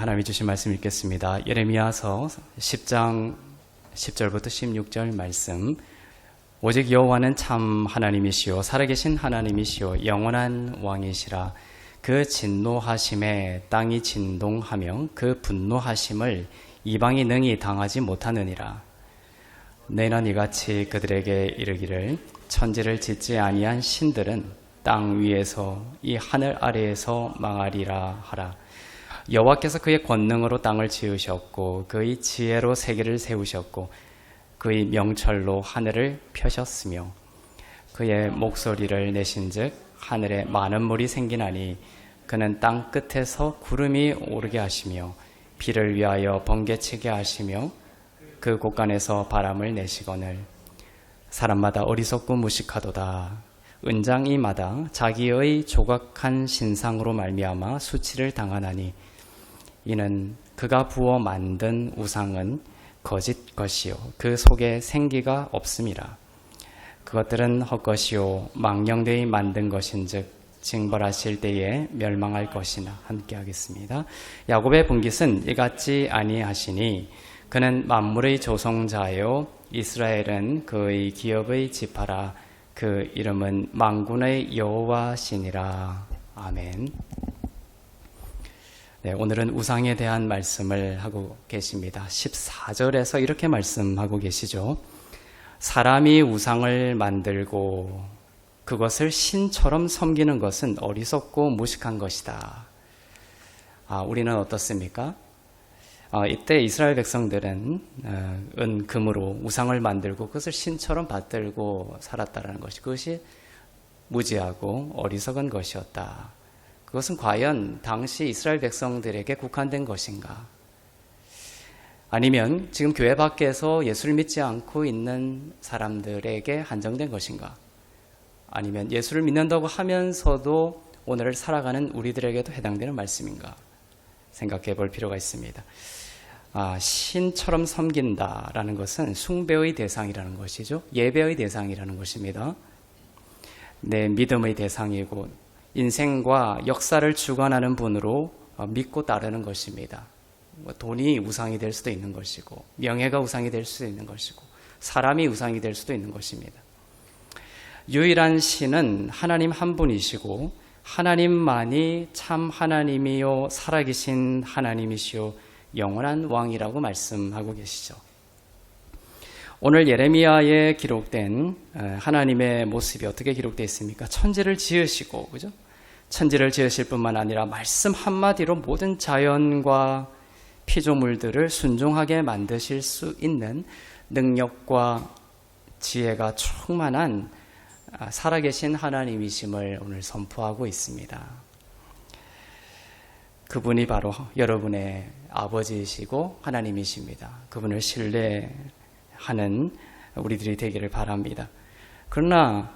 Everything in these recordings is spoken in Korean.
하나님이 주신 말씀 읽겠습니다. 예레미야서 10장 10절부터 16절 말씀. 오직 여호와는 참 하나님이시요 살아계신 하나님이시요 영원한 왕이시라. 그 진노하심에 땅이 진동하며 그 분노하심을 이방이 능히 당하지 못하느니라. 내는 이같이 그들에게 이르기를 천지를 짓지 아니한 신들은 땅 위에서 이 하늘 아래에서 망하리라 하라. 여호와께서 그의 권능으로 땅을 지으셨고 그의 지혜로 세계를 세우셨고 그의 명철로 하늘을 펴셨으며 그의 목소리를 내신즉 하늘에 많은 물이 생기나니 그는 땅 끝에서 구름이 오르게 하시며 비를 위하여 번개치게 하시며 그 곳간에서 바람을 내시거늘 사람마다 어리석고 무식하도다. 은장이마다 자기의 조각한 신상으로 말미암아 수치를 당하나니 이는 그가 부어 만든 우상은 거짓 것이요 그 속에 생기가 없음이라. 그것들은 헛것이요 망령되이 만든 것인즉 징벌하실 때에 멸망할 것이나. 함께 하겠습니다. 야곱의 분깃은 이같지 아니하시니 그는 만물의 조성자요 이스라엘은 그의 기업의 지파라. 그 이름은 만군의 여호와시니라. 아멘. 네, 오늘은 우상에 대한 말씀을 하고 계십니다. 14절에서 이렇게 말씀하고 계시죠. 사람이 우상을 만들고 그것을 신처럼 섬기는 것은 어리석고 무식한 것이다. 우리는 어떻습니까? 이때 이스라엘 백성들은 은, 금으로 우상을 만들고 그것을 신처럼 받들고 살았다는 것이 그것이 무지하고 어리석은 것이었다. 그것은 과연 당시 이스라엘 백성들에게 국한된 것인가? 아니면 지금 교회 밖에서 예수를 믿지 않고 있는 사람들에게 한정된 것인가? 아니면 예수를 믿는다고 하면서도 오늘을 살아가는 우리들에게도 해당되는 말씀인가? 생각해 볼 필요가 있습니다. 신처럼 섬긴다라는 것은 숭배의 대상이라는 것이죠. 예배의 대상이라는 것입니다. 내 믿음의 대상이고 인생과 역사를 주관하는 분으로 믿고 따르는 것입니다. 돈이 우상이 될 수도 있는 것이고 명예가 우상이 될 수도 있는 것이고 사람이 우상이 될 수도 있는 것입니다. 유일한 신은 하나님 한 분이시고 하나님만이 참 하나님이요 살아계신 하나님이시요 영원한 왕이라고 말씀하고 계시죠. 오늘 예레미야에 기록된 하나님의 모습이 어떻게 기록되어 있습니까? 천지를 지으시고, 그죠? 천지를 지으실 뿐만 아니라 말씀 한마디로 모든 자연과 피조물들을 순종하게 만드실 수 있는 능력과 지혜가 충만한 살아계신 하나님이심을 오늘 선포하고 있습니다. 그분이 바로 여러분의 아버지이시고 하나님이십니다. 그분을 신뢰하는 우리들이 되기를 바랍니다. 그러나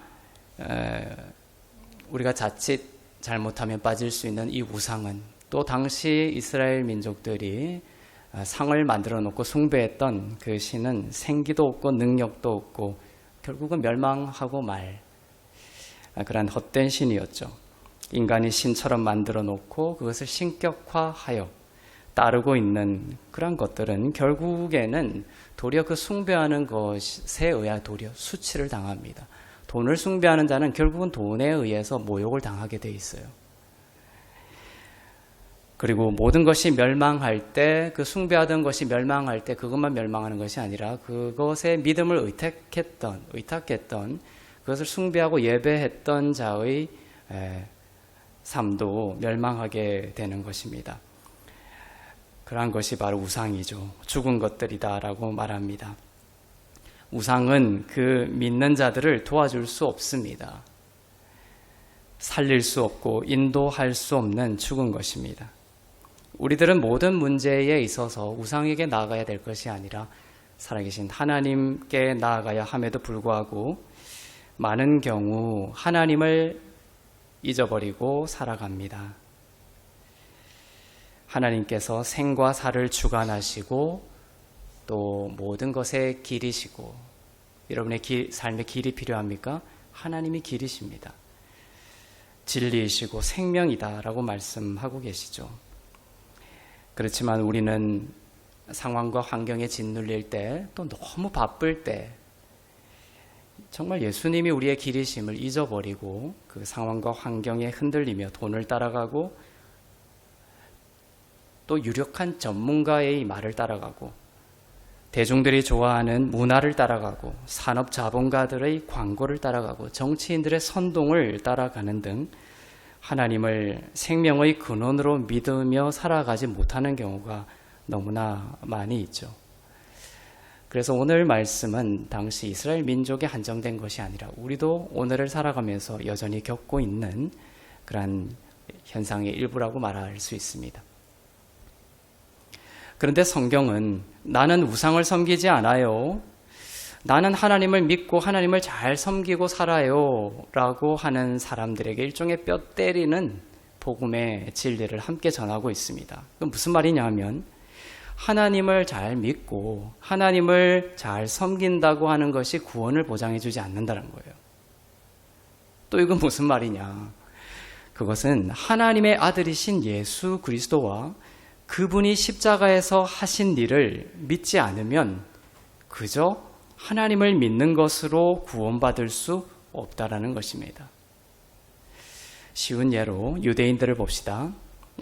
우리가 자칫 잘못하면 빠질 수 있는 이 우상은 또 당시 이스라엘 민족들이 상을 만들어 놓고 숭배했던 그 신은 생기도 없고 능력도 없고 결국은 멸망하고 말 그런 헛된 신이었죠. 인간이 신처럼 만들어 놓고 그것을 신격화하여 따르고 있는 그런 것들은 결국에는 도리어 그 숭배하는 것에 의해 도리어 수치를 당합니다. 돈을 숭배하는 자는 결국은 돈에 의해서 모욕을 당하게 돼 있어요. 그리고 모든 것이 멸망할 때, 그 숭배하던 것이 멸망할 때 그것만 멸망하는 것이 아니라 그것에 믿음을 의탁했던 그것을 숭배하고 예배했던 자의 삶도 멸망하게 되는 것입니다. 그러한 것이 바로 우상이죠. 죽은 것들이다라고 말합니다. 우상은 그 믿는 자들을 도와줄 수 없습니다. 살릴 수 없고 인도할 수 없는 죽은 것입니다. 우리들은 모든 문제에 있어서 우상에게 나아가야 될 것이 아니라 살아계신 하나님께 나아가야 함에도 불구하고 많은 경우 하나님을 잊어버리고 살아갑니다. 하나님께서 생과 사를 주관하시고 또 모든 것의 길이시고 여러분의 삶의 길이 필요합니까? 하나님이 길이십니다. 진리이시고 생명이다라고 말씀하고 계시죠. 그렇지만 우리는 상황과 환경에 짓눌릴 때, 또 너무 바쁠 때 정말 예수님이 우리의 길이심을 잊어버리고 그 상황과 환경에 흔들리며 돈을 따라가고 또 유력한 전문가의 말을 따라가고 대중들이 좋아하는 문화를 따라가고 산업 자본가들의 광고를 따라가고 정치인들의 선동을 따라가는 등 하나님을 생명의 근원으로 믿으며 살아가지 못하는 경우가 너무나 많이 있죠. 그래서 오늘 말씀은 당시 이스라엘 민족에 한정된 것이 아니라 우리도 오늘을 살아가면서 여전히 겪고 있는 그러한 현상의 일부라고 말할 수 있습니다. 그런데 성경은 나는 우상을 섬기지 않아요, 나는 하나님을 믿고 하나님을 잘 섬기고 살아요 라고 하는 사람들에게 일종의 뼈 때리는 복음의 진리를 함께 전하고 있습니다. 그건 무슨 말이냐 하면 하나님을 잘 믿고 하나님을 잘 섬긴다고 하는 것이 구원을 보장해 주지 않는다는 거예요. 또 이건 무슨 말이냐, 그것은 하나님의 아들이신 예수 그리스도와 그분이 십자가에서 하신 일을 믿지 않으면 그저 하나님을 믿는 것으로 구원받을 수 없다라는 것입니다. 쉬운 예로 유대인들을 봅시다.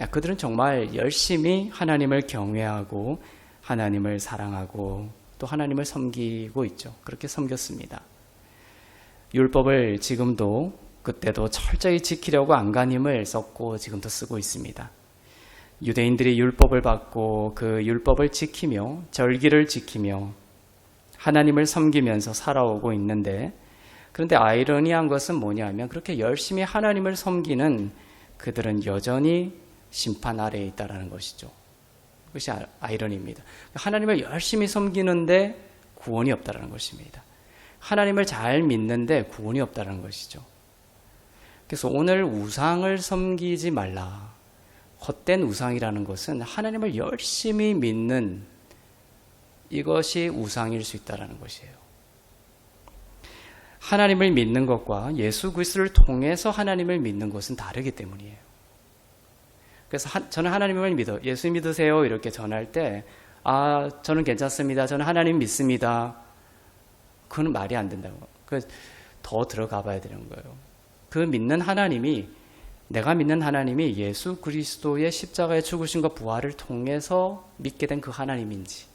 그들은 정말 열심히 하나님을 경외하고 하나님을 사랑하고 또 하나님을 섬기고 있죠. 그렇게 섬겼습니다. 율법을 지금도 그때도 철저히 지키려고 안간힘을 썼고 지금도 쓰고 있습니다. 유대인들이 율법을 받고 그 율법을 지키며 절기를 지키며 하나님을 섬기면서 살아오고 있는데, 그런데 아이러니한 것은 뭐냐면 그렇게 열심히 하나님을 섬기는 그들은 여전히 심판 아래에 있다는 것이죠. 그것이 아이러니입니다. 하나님을 열심히 섬기는데 구원이 없다는 것입니다. 하나님을 잘 믿는데 구원이 없다는 것이죠. 그래서 오늘 우상을 섬기지 말라, 헛된 우상이라는 것은 하나님을 열심히 믿는 이것이 우상일 수 있다는 것이에요. 하나님을 믿는 것과 예수 그리스도를 통해서 하나님을 믿는 것은 다르기 때문이에요. 그래서 저는 하나님을 믿어, 예수 믿으세요 이렇게 전할 때 저는 괜찮습니다, 저는 하나님 믿습니다, 그건 말이 안 된다고. 더 들어가 봐야 되는 거예요. 그 믿는 하나님이, 내가 믿는 하나님이 예수 그리스도의 십자가의 죽으심과 부활을 통해서 믿게 된 그 하나님인지,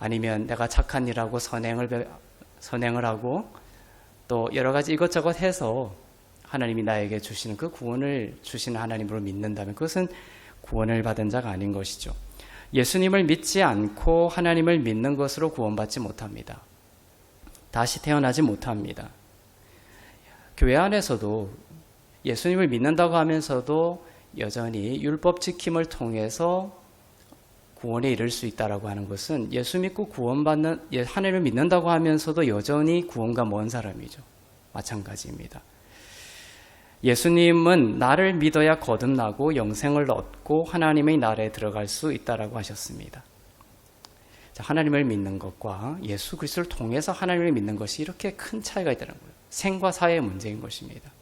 아니면 내가 착한 일하고 선행을 하고 또 여러 가지 이것저것 해서 하나님이 나에게 주시는 그 구원을 주시는 하나님으로 믿는다면 그것은 구원을 받은 자가 아닌 것이죠. 예수님을 믿지 않고 하나님을 믿는 것으로 구원받지 못합니다. 다시 태어나지 못합니다. 교회 안에서도 예수님을 믿는다고 하면서도 여전히 율법 지킴을 통해서 구원에 이를 수 있다라고 하는 것은 예수 믿고 구원받는, 하나님을 믿는다고 하면서도 여전히 구원과 먼 사람이죠. 마찬가지입니다. 예수님은 나를 믿어야 거듭나고 영생을 얻고 하나님의 나라에 들어갈 수 있다라고 하셨습니다. 하나님을 믿는 것과 예수 그리스도를 통해서 하나님을 믿는 것이 이렇게 큰 차이가 있다는 거예요. 생과 사의 문제인 것입니다.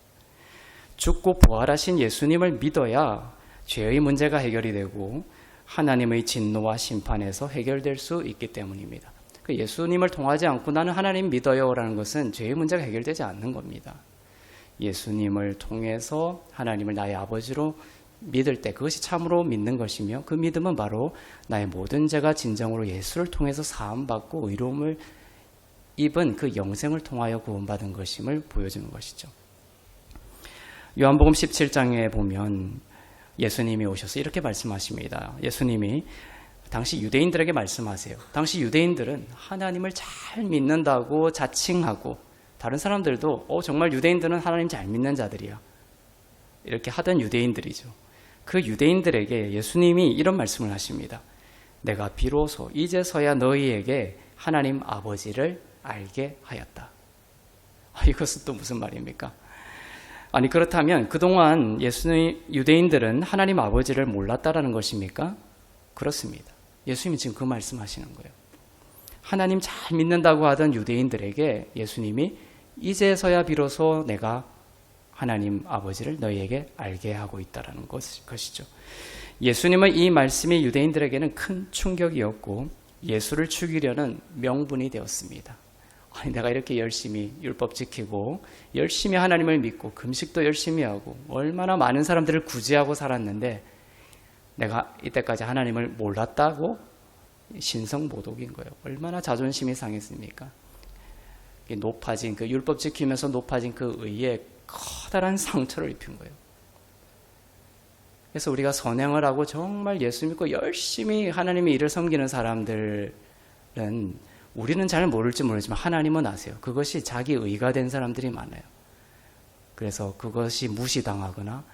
죽고 부활하신 예수님을 믿어야 죄의 문제가 해결이 되고 하나님의 진노와 심판에서 해결될 수 있기 때문입니다. 예수님을 통하지 않고 나는 하나님 믿어요 라는 것은 죄의 문제가 해결되지 않는 겁니다. 예수님을 통해서 하나님을 나의 아버지로 믿을 때 그것이 참으로 믿는 것이며, 그 믿음은 바로 나의 모든 죄가 진정으로 예수를 통해서 사함받고 의로움을 입은 그 영생을 통하여 구원받은 것임을 보여주는 것이죠. 요한복음 17장에 보면 예수님이 오셔서 이렇게 말씀하십니다. 예수님이 당시 유대인들에게 말씀하세요. 당시 유대인들은 하나님을 잘 믿는다고 자칭하고, 다른 사람들도 정말 유대인들은 하나님 잘 믿는 자들이야 이렇게 하던 유대인들이죠. 그 유대인들에게 예수님이 이런 말씀을 하십니다. 내가 비로소 이제서야 너희에게 하나님 아버지를 알게 하였다. 이것은 또 무슨 말입니까? 아니, 그렇다면 그동안 유대인들은 하나님 아버지를 몰랐다라는 것입니까? 그렇습니다. 예수님이 지금 그 말씀하시는 거예요. 하나님 잘 믿는다고 하던 유대인들에게 예수님이 이제서야 비로소 내가 하나님 아버지를 너희에게 알게 하고 있다는 것이죠. 예수님은 이 말씀이 유대인들에게는 큰 충격이었고 예수를 죽이려는 명분이 되었습니다. 아니, 내가 이렇게 열심히 율법 지키고 열심히 하나님을 믿고 금식도 열심히 하고 얼마나 많은 사람들을 구제하고 살았는데 내가 이때까지 하나님을 몰랐다고? 신성모독인 거예요. 얼마나 자존심이 상했습니까? 높아진 그 율법 지키면서 높아진 그 의에 커다란 상처를 입힌 거예요. 그래서 우리가 선행을 하고 정말 예수 믿고 열심히 하나님의 일을 섬기는 사람들은 우리는 잘 모를지 모르지만 하나님은 아세요. 그것이 자기 의가 된 사람들이 많아요. 그래서 그것이 무시당하거나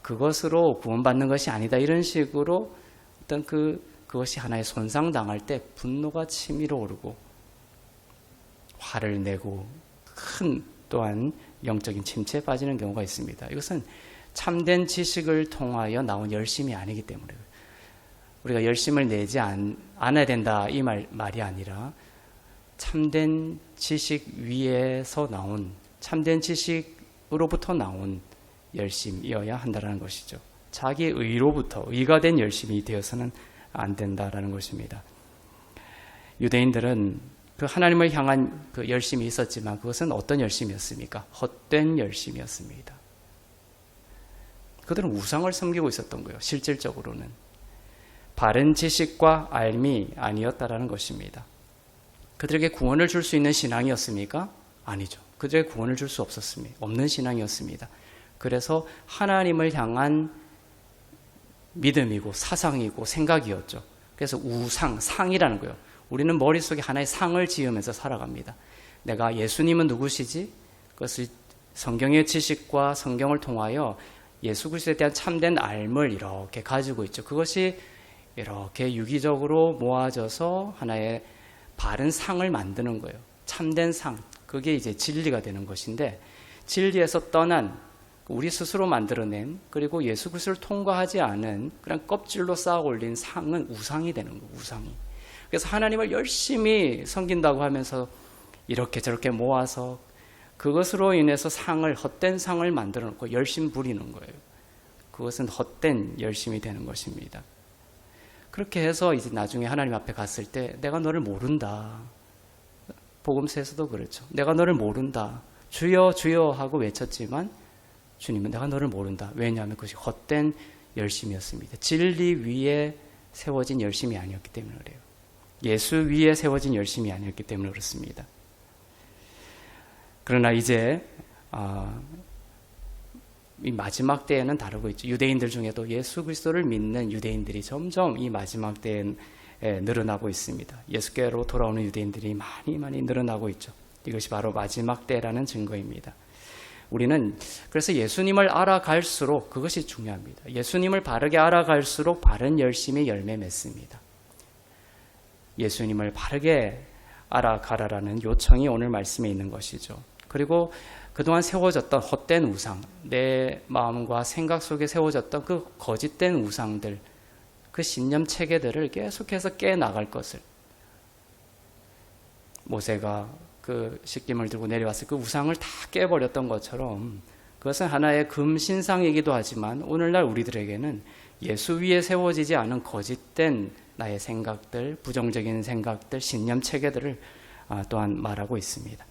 그것으로 구원받는 것이 아니다 이런 식으로 어떤 그것이 하나의 손상당할 때 분노가 치밀어 오르고 화를 내고 큰 또한 영적인 침체에 빠지는 경우가 있습니다. 이것은 참된 지식을 통하여 나온 열심이 아니기 때문에 우리가 열심을 내지 않아야 된다 이 말이 아니라 참된 지식 위에서 나온 참된 지식으로부터 나온 열심이어야 한다는 것이죠. 자기 의로부터 의가 된 열심이 되어서는 안 된다라는 것입니다. 유대인들은 그 하나님을 향한 그 열심이 있었지만 그것은 어떤 열심이었습니까? 헛된 열심이었습니다. 그들은 우상을 섬기고 있었던 거예요. 실질적으로는 바른 지식과 알미 아니었다라는 것입니다. 그들에게 구원을 줄 수 있는 신앙이었습니까? 아니죠. 그들에게 구원을 줄 수 없는 신앙이었습니다. 그래서 하나님을 향한 믿음이고 사상이고 생각이었죠. 그래서 우상, 상이라는 거예요. 우리는 머릿속에 하나의 상을 지으면서 살아갑니다. 내가 예수님은 누구시지? 그것을 성경의 지식과 성경을 통하여 예수 그리스도에 대한 참된 알을 이렇게 가지고 있죠. 그것이 이렇게 유기적으로 모아져서 하나의 바른 상을 만드는 거예요. 참된 상, 그게 이제 진리가 되는 것인데 진리에서 떠난 우리 스스로 만들어낸 그리고 예수 그리스도를 통과하지 않은 그냥 껍질로 쌓아 올린 상은 우상이 되는 거예요. 우상이. 그래서 하나님을 열심히 섬긴다고 하면서 이렇게 저렇게 모아서 그것으로 인해서 헛된 상을 만들어 놓고 열심 부리는 거예요. 그것은 헛된 열심이 되는 것입니다. 그렇게 해서 이제 나중에 하나님 앞에 갔을 때 내가 너를 모른다. 복음서에서도 그렇죠. 내가 너를 모른다. 주여 주여 하고 외쳤지만 주님은 내가 너를 모른다. 왜냐하면 그것이 헛된 열심이었습니다. 진리 위에 세워진 열심이 아니었기 때문에 그래요. 예수 위에 세워진 열심이 아니었기 때문에 그렇습니다. 그러나 이제 이 마지막 때에는 다르고 있죠. 유대인들 중에도 예수 그리스도를 믿는 유대인들이 점점 이 마지막 때에 늘어나고 있습니다. 예수께로 돌아오는 유대인들이 많이 늘어나고 있죠. 이것이 바로 마지막 때라는 증거입니다. 우리는 그래서 예수님을 알아갈수록 그것이 중요합니다. 예수님을 바르게 알아갈수록 바른 열심이 열매 맺습니다. 예수님을 바르게 알아가라라는 요청이 오늘 말씀에 있는 것이죠. 그리고 그동안 세워졌던 헛된 우상, 내 마음과 생각 속에 세워졌던 그 거짓된 우상들, 그 신념 체계들을 계속해서 깨나갈 것을 모세가 그 십계명을 들고 내려왔을 그 우상을 다 깨버렸던 것처럼 그것은 하나의 금신상이기도 하지만 오늘날 우리들에게는 예수 위에 세워지지 않은 거짓된 나의 생각들, 부정적인 생각들, 신념 체계들을 또한 말하고 있습니다.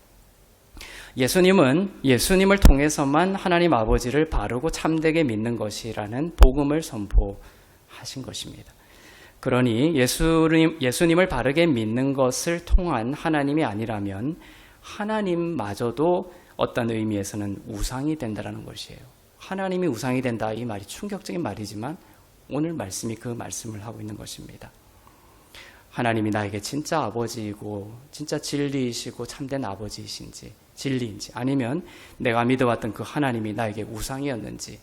예수님은 예수님을 통해서만 하나님 아버지를 바르고 참되게 믿는 것이라는 복음을 선포하신 것입니다. 그러니 예수님을 바르게 믿는 것을 통한 하나님이 아니라면 하나님마저도 어떤 의미에서는 우상이 된다는 것이에요. 하나님이 우상이 된다 이 말이 충격적인 말이지만 오늘 말씀이 그 말씀을 하고 있는 것입니다. 하나님이 나에게 진짜 아버지이고 진짜 진리이시고 참된 아버지이신지 진리인지 아니면 내가 믿어왔던 그 하나님이 나에게 우상이었는지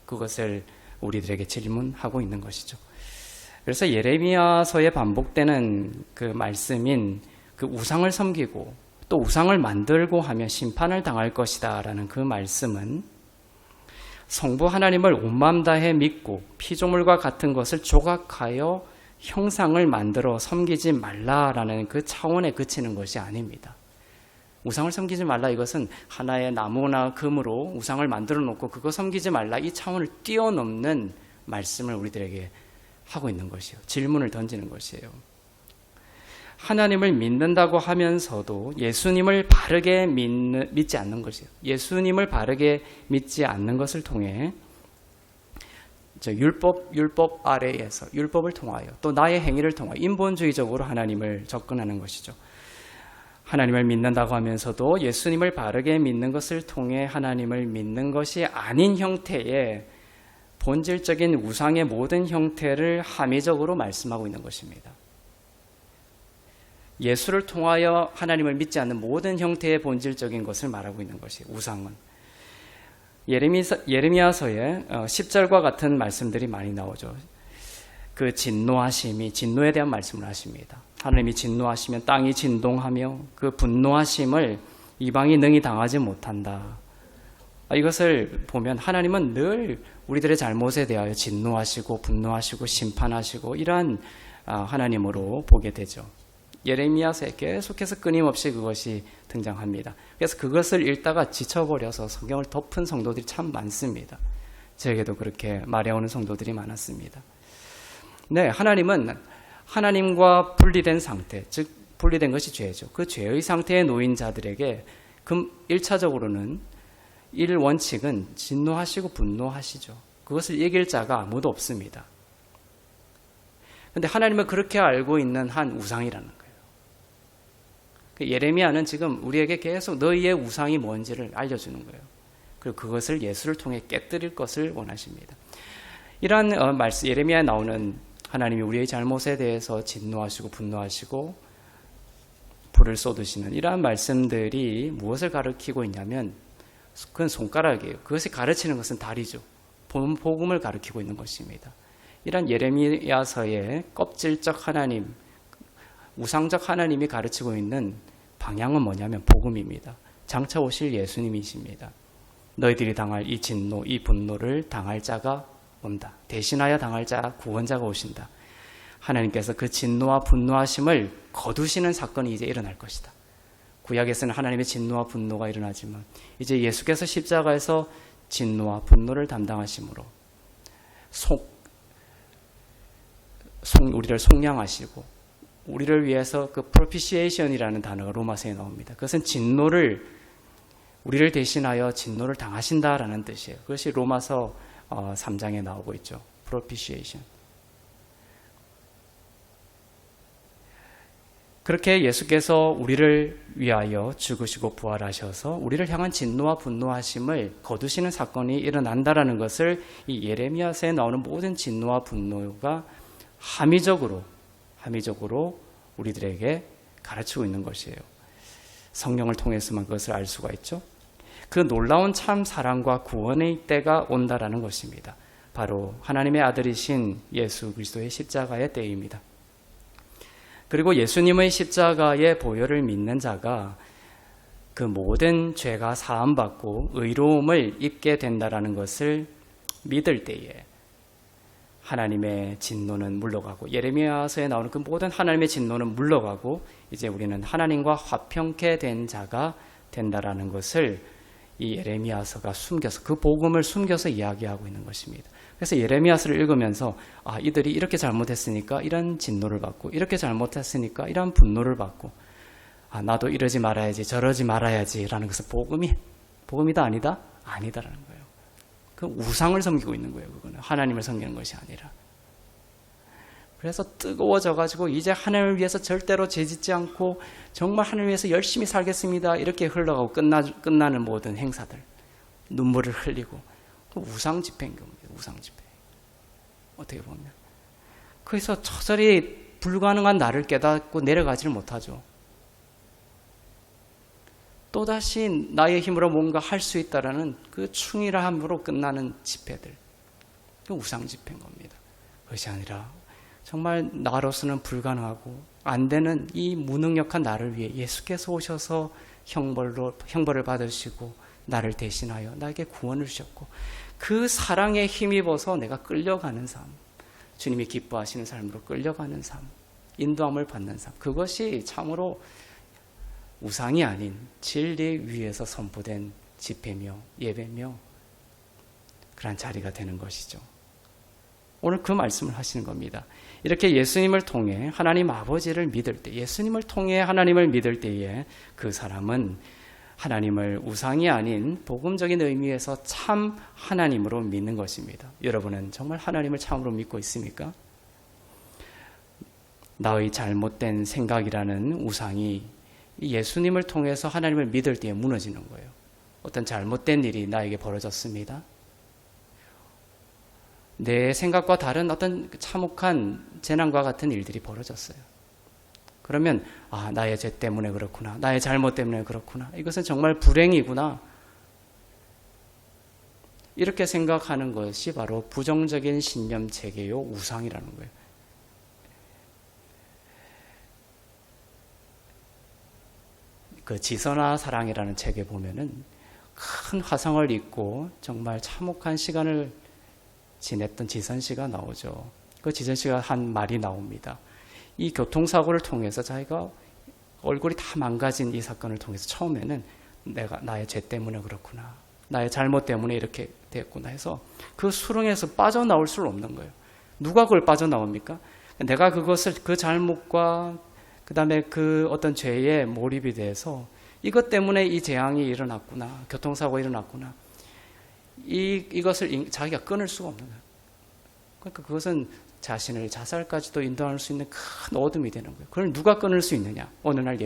그것을 우리들에게 질문하고 있는 것이죠. 그래서 예레미야서에 반복되는 그 말씀인 그 우상을 섬기고 또 우상을 만들고 하면 심판을 당할 것이다 라는 그 말씀은 성부 하나님을 온 마음 다해 믿고 피조물과 같은 것을 조각하여 형상을 만들어 섬기지 말라라는 그 차원에 그치는 것이 아닙니다. 우상을 섬기지 말라 이것은 하나의 나무나 금으로 우상을 만들어 놓고 그거 섬기지 말라 이 차원을 뛰어넘는 말씀을 우리들에게 하고 있는 것이에요. 질문을 던지는 것이에요. 하나님을 믿는다고 하면서도 예수님을 바르게 믿지 않는 것이에요. 예수님을 바르게 믿지 않는 것을 통해 율법 아래에서 율법을 통하여 또 나의 행위를 통하여 인본주의적으로 하나님을 접근하는 것이죠. 하나님을 믿는다고 하면서도 예수님을 바르게 믿는 것을 통해 하나님을 믿는 것이 아닌 형태의 본질적인 우상의 모든 형태를 함의적으로 말씀하고 있는 것입니다. 예수를 통하여 하나님을 믿지 않는 모든 형태의 본질적인 것을 말하고 있는 것이에요. 우상은. 예레미야서에 10절과 같은 말씀들이 많이 나오죠. 그 진노에 대한 말씀을 하십니다. 하나님이 진노하시면 땅이 진동하며 그 분노하심을 이방이 능히 당하지 못한다. 이것을 보면 하나님은 늘 우리들의 잘못에 대하여 진노하시고 분노하시고 심판하시고 이러한 하나님으로 보게 되죠. 예레미야서에 계속해서 끊임없이 그것이 등장합니다. 그래서 그것을 읽다가 지쳐버려서 성경을 덮은 성도들이 참 많습니다. 저에게도 그렇게 말해오는 성도들이 많았습니다. 네, 하나님은 하나님과 분리된 상태, 즉 분리된 것이 죄죠. 그 죄의 상태에 놓인 자들에게 1차적으로는 원칙은 진노하시고 분노하시죠. 그것을 이길 자가 아무도 없습니다. 그런데 하나님은 그렇게 알고 있는 한 우상이라는 거예요. 예레미야는 지금 우리에게 계속 너희의 우상이 뭔지를 알려주는 거예요. 그리고 그것을 예수를 통해 깨뜨릴 것을 원하십니다. 이러한 말씀, 예레미야에 나오는 하나님이 우리의 잘못에 대해서 진노하시고 분노하시고 불을 쏟으시는 이러한 말씀들이 무엇을 가르치고 있냐면 그건 손가락이에요. 그것이 가르치는 것은 다리죠. 복음을 가르치고 있는 것입니다. 이러한 예레미야서의 껍질적 하나님, 우상적 하나님이 가르치고 있는 방향은 뭐냐면 복음입니다. 장차 오실 예수님이십니다. 너희들이 당할 이 진노, 이 분노를 당할 자가 온다. 대신하여 당할 자, 구원자가 오신다. 하나님께서 그 진노와 분노하심을 거두시는 사건이 이제 일어날 것이다. 구약에서는 하나님의 진노와 분노가 일어나지만 이제 예수께서 십자가에서 진노와 분노를 담당하심으로 우리를 속량하시고 우리를 위해서 그 propitiation이라는 단어가 로마서에 나옵니다. 그것은 우리를 대신하여 진노를 당하신다라는 뜻이에요. 그것이 로마서 3장에 나오고 있죠. propitiation. 그렇게 예수께서 우리를 위하여 죽으시고 부활하셔서 우리를 향한 진노와 분노하심을 거두시는 사건이 일어난다라는 것을 이 예레미야서에 나오는 모든 진노와 분노가 함의적으로 우리들에게 가르치고 있는 것이에요. 성령을 통해서만 그것을 알 수가 있죠. 그 놀라운 참 사랑과 구원의 때가 온다라는 것입니다. 바로 하나님의 아들이신 예수 그리스도의 십자가의 때입니다. 그리고 예수님의 십자가의 보혈을 믿는 자가 그 모든 죄가 사함받고 의로움을 입게 된다라는 것을 믿을 때에 하나님의 진노는 물러가고 예레미야서에 나오는 그 모든 하나님의 진노는 물러가고 이제 우리는 하나님과 화평케 된 자가 된다라는 것을 이 예레미야서가 숨겨서 그 복음을 숨겨서 이야기하고 있는 것입니다. 그래서 예레미야서를 읽으면서 이들이 이렇게 잘못했으니까 이런 진노를 받고 이렇게 잘못했으니까 이런 분노를 받고 나도 이러지 말아야지 저러지 말아야지 라는 것은 복음이다 아니다? 아니다라는 거예요. 그 우상을 섬기고 있는 거예요. 그거는 하나님을 섬기는 것이 아니라. 그래서 뜨거워져 가지고 이제 하나님을 위해서 절대로 죄짓지 않고 정말 하나님을 위해서 열심히 살겠습니다. 이렇게 흘러가고 끝나는 모든 행사들, 눈물을 흘리고 그 우상 집회인 겁니다. 우상 집회. 어떻게 보면. 그래서 처절히 불가능한 나를 깨닫고 내려가지를 못하죠. 또다시 나의 힘으로 뭔가 할 수 있다라는 그 충실함으로 끝나는 집회들. 그 우상 집회인 겁니다. 그것이 아니라 정말 나로서는 불가능하고 안 되는 이 무능력한 나를 위해 예수께서 오셔서 형벌을 받으시고 나를 대신하여 나에게 구원을 주셨고 그 사랑에 힘입어서 내가 끌려가는 삶, 주님이 기뻐하시는 삶으로 끌려가는 삶, 인도함을 받는 삶, 그것이 참으로 우상이 아닌 진리 위에서 선포된 집회며 예배며 그런 자리가 되는 것이죠. 오늘 그 말씀을 하시는 겁니다. 이렇게 예수님을 통해 하나님 아버지를 믿을 때, 예수님을 통해 하나님을 믿을 때에 그 사람은 하나님을 우상이 아닌 복음적인 의미에서 참 하나님으로 믿는 것입니다. 여러분은 정말 하나님을 참으로 믿고 있습니까? 나의 잘못된 생각이라는 우상이 예수님을 통해서 하나님을 믿을 때에 무너지는 거예요. 어떤 잘못된 일이 나에게 벌어졌습니다. 내 생각과 다른 어떤 참혹한 재난과 같은 일들이 벌어졌어요. 그러면 나의 죄 때문에 그렇구나. 나의 잘못 때문에 그렇구나. 이것은 정말 불행이구나. 이렇게 생각하는 것이 바로 부정적인 신념 체계요 우상이라는 거예요. 그 지선아 사랑이라는 책에 보면은 큰 화상을 입고 정말 참혹한 시간을 지냈던 지선 씨가 나오죠. 그 지선 씨가 한 말이 나옵니다. 이 교통사고를 통해서 자기가 얼굴이 다 망가진 이 사건을 통해서 처음에는 내가 나의 죄 때문에 그렇구나. 나의 잘못 때문에 이렇게 됐구나 해서 그 수렁에서 빠져나올 수 없는 거예요. 누가 그걸 빠져나옵니까? 내가 그것을 그 잘못과 그 다음에 그 어떤 죄에 몰입이 돼서 이것 때문에 이 재앙이 일어났구나. 교통사고가 일어났구나. 이것을 자기가 끊을 수가 없는 거예요. 그러니까 그것은 자신을 자살까지도 인도할 수 있는 큰 어둠이 되는 거예요. 그걸 누가 끊을 수 있느냐? 어느 날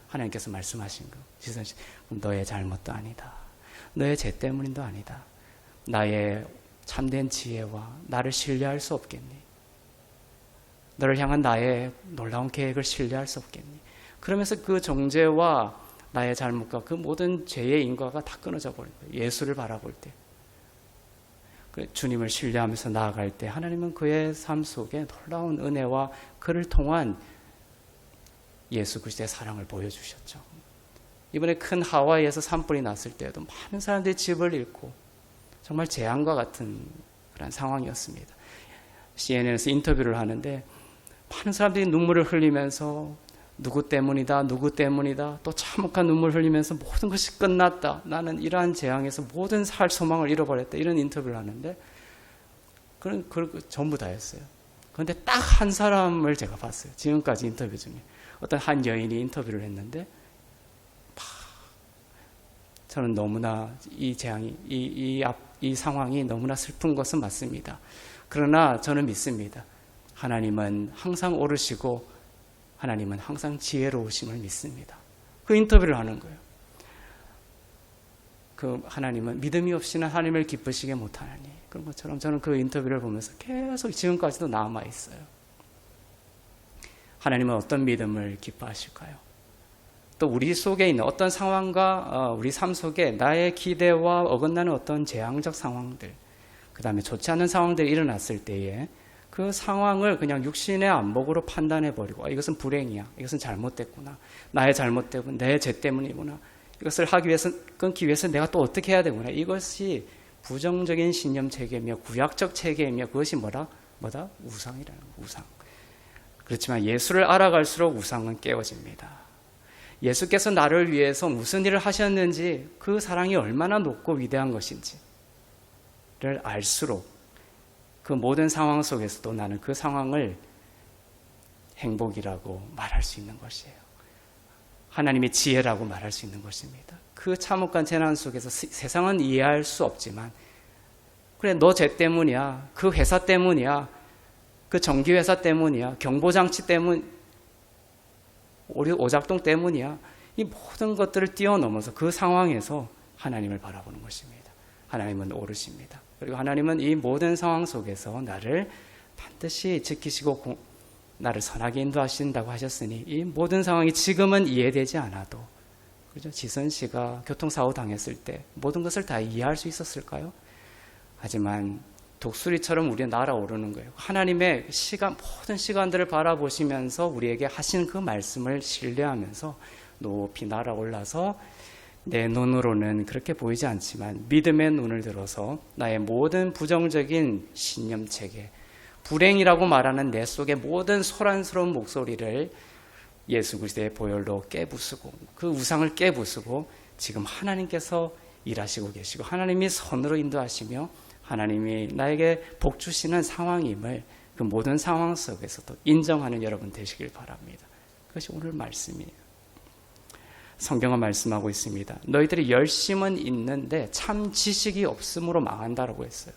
하나님께서 말씀하신 거. 지선씨, 너의 잘못도 아니다. 너의 죄 때문도 아니다. 나의 참된 지혜와 나를 신뢰할 수 없겠니? 너를 향한 나의 놀라운 계획을 신뢰할 수 없겠니? 그러면서 그 정죄와 나의 잘못과 그 모든 죄의 인과가 다 끊어져 버린 거예요. 예수를 바라볼 때. 주님을 신뢰하면서 나아갈 때 하나님은 그의 삶 속에 놀라운 은혜와 그를 통한 예수 그리스도의 사랑을 보여주셨죠. 이번에 큰 하와이에서 산불이 났을 때에도 많은 사람들이 집을 잃고 정말 재앙과 같은 그런 상황이었습니다. CNN에서 인터뷰를 하는데 많은 사람들이 눈물을 흘리면서 누구 때문이다, 누구 때문이다, 또 참혹한 눈물 흘리면서 모든 것이 끝났다. 나는 이러한 재앙에서 모든 살 소망을 잃어버렸다. 이런 인터뷰를 하는데, 그런 전부 다였어요. 그런데 딱 한 사람을 제가 봤어요. 지금까지 인터뷰 중에. 어떤 한 여인이 인터뷰를 했는데, 저는 너무나 이 재앙이, 이 상황이 너무나 슬픈 것은 맞습니다. 그러나 저는 믿습니다. 하나님은 항상 오르시고, 하나님은 항상 지혜로우심을 믿습니다. 그 인터뷰를 하는 거예요. 그 하나님은 믿음이 없이는 하나님을 기쁘시게 못하나니. 그런 것처럼 저는 그 인터뷰를 보면서 계속 지금까지도 남아있어요. 하나님은 어떤 믿음을 기뻐하실까요? 또 우리 속에 있는 어떤 상황과 우리 삶 속에 나의 기대와 어긋나는 어떤 재앙적 상황들, 그 다음에 좋지 않은 상황들이 일어났을 때에 그 상황을 그냥 육신의 안목으로 판단해버리고 이것은 불행이야. 이것은 잘못됐구나. 나의 잘못 때문에 내 죄 때문이구나. 이것을 끊기 위해서 내가 또 어떻게 해야 되구나. 이것이 부정적인 신념 체계이며 구약적 체계이며 그것이 뭐다? 우상이라는 거예요. 우상. 그렇지만 예수를 알아갈수록 우상은 깨어집니다. 예수께서 나를 위해서 무슨 일을 하셨는지 그 사랑이 얼마나 높고 위대한 것인지를 알수록 그 모든 상황 속에서도 나는 그 상황을 행복이라고 말할 수 있는 것이에요. 하나님의 지혜라고 말할 수 있는 것입니다. 그 참혹한 재난 속에서 세상은 이해할 수 없지만 그래 너 죄 때문이야. 그 회사 때문이야. 그 전기회사 때문이야. 경보장치 때문 오작동 때문이야. 이 모든 것들을 뛰어넘어서 그 상황에서 하나님을 바라보는 것입니다. 하나님은 오르십니다. 그리고 하나님은 이 모든 상황 속에서 나를 반드시 지키시고 나를 선하게 인도하신다고 하셨으니 이 모든 상황이 지금은 이해되지 않아도 그죠? 지선 씨가 교통사고 당했을 때 모든 것을 다 이해할 수 있었을까요? 하지만 독수리처럼 우리는 날아오르는 거예요. 하나님의 모든 시간들을 바라보시면서 우리에게 하신 그 말씀을 신뢰하면서 높이 날아올라서 내 눈으로는 그렇게 보이지 않지만 믿음의 눈을 들어서 나의 모든 부정적인 신념체계, 불행이라고 말하는 내 속의 모든 소란스러운 목소리를 예수 그리스도의 보혈로 깨부수고 그 우상을 깨부수고 지금 하나님께서 일하시고 계시고 하나님이 선으로 인도하시며 하나님이 나에게 복 주시는 상황임을 그 모든 상황 속에서도 인정하는 여러분 되시길 바랍니다. 그것이 오늘 말씀이에요. 성경은 말씀하고 있습니다. 너희들이 열심은 있는데 참 지식이 없음으로 망한다라고 했어요.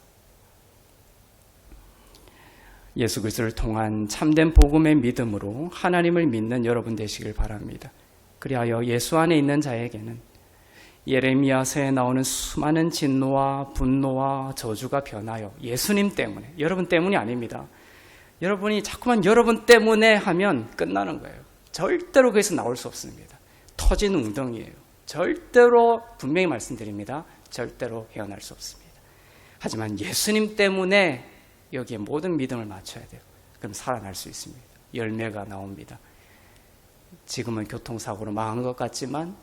예수 그리스도를 통한 참된 복음의 믿음으로 하나님을 믿는 여러분 되시길 바랍니다. 그리하여 예수 안에 있는 자에게는 예레미야서에 나오는 수많은 진노와 분노와 저주가 변하여 예수님 때문에, 여러분 때문이 아닙니다. 여러분이 자꾸만 여러분 때문에 하면 끝나는 거예요. 절대로 거기서 나올 수 없습니다. 터진 웅덩이에요. 절대로, 분명히 말씀드립니다. 절대로 헤어날 수 없습니다. 하지만 예수님 때문에 여기에 모든 믿음을 맞춰야 돼요. 그럼 살아날 수 있습니다. 열매가 나옵니다. 지금은 교통사고로 망한 것 같지만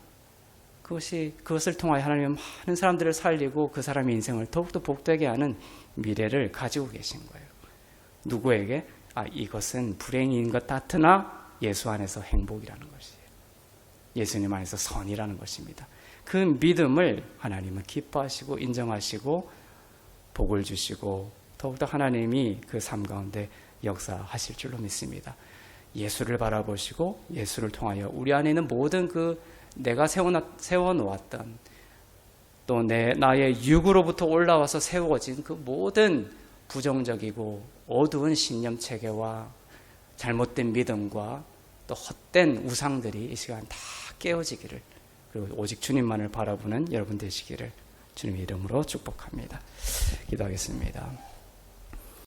그것을 통하여 하나님은 많은 사람들을 살리고 그 사람의 인생을 더욱더 복되게 하는 미래를 가지고 계신 거예요. 누구에게? 이것은 불행인 것 같으나 예수 안에서 행복이라는 것이에요. 예수님 안에서 선이라는 것입니다. 그 믿음을 하나님은 기뻐하시고 인정하시고 복을 주시고 더욱더 하나님이 그 삶 가운데 역사하실 줄로 믿습니다. 예수를 바라보시고 예수를 통하여 우리 안에 있는 모든 그 내가 세워놓았던 또 나의 육으로부터 올라와서 세워진 그 모든 부정적이고 어두운 신념 체계와 잘못된 믿음과 또 헛된 우상들이 이 시간 다 깨어지기를, 그리고 오직 주님만을 바라보는 여러분 되시기를 주님의 이름으로 축복합니다. 기도하겠습니다.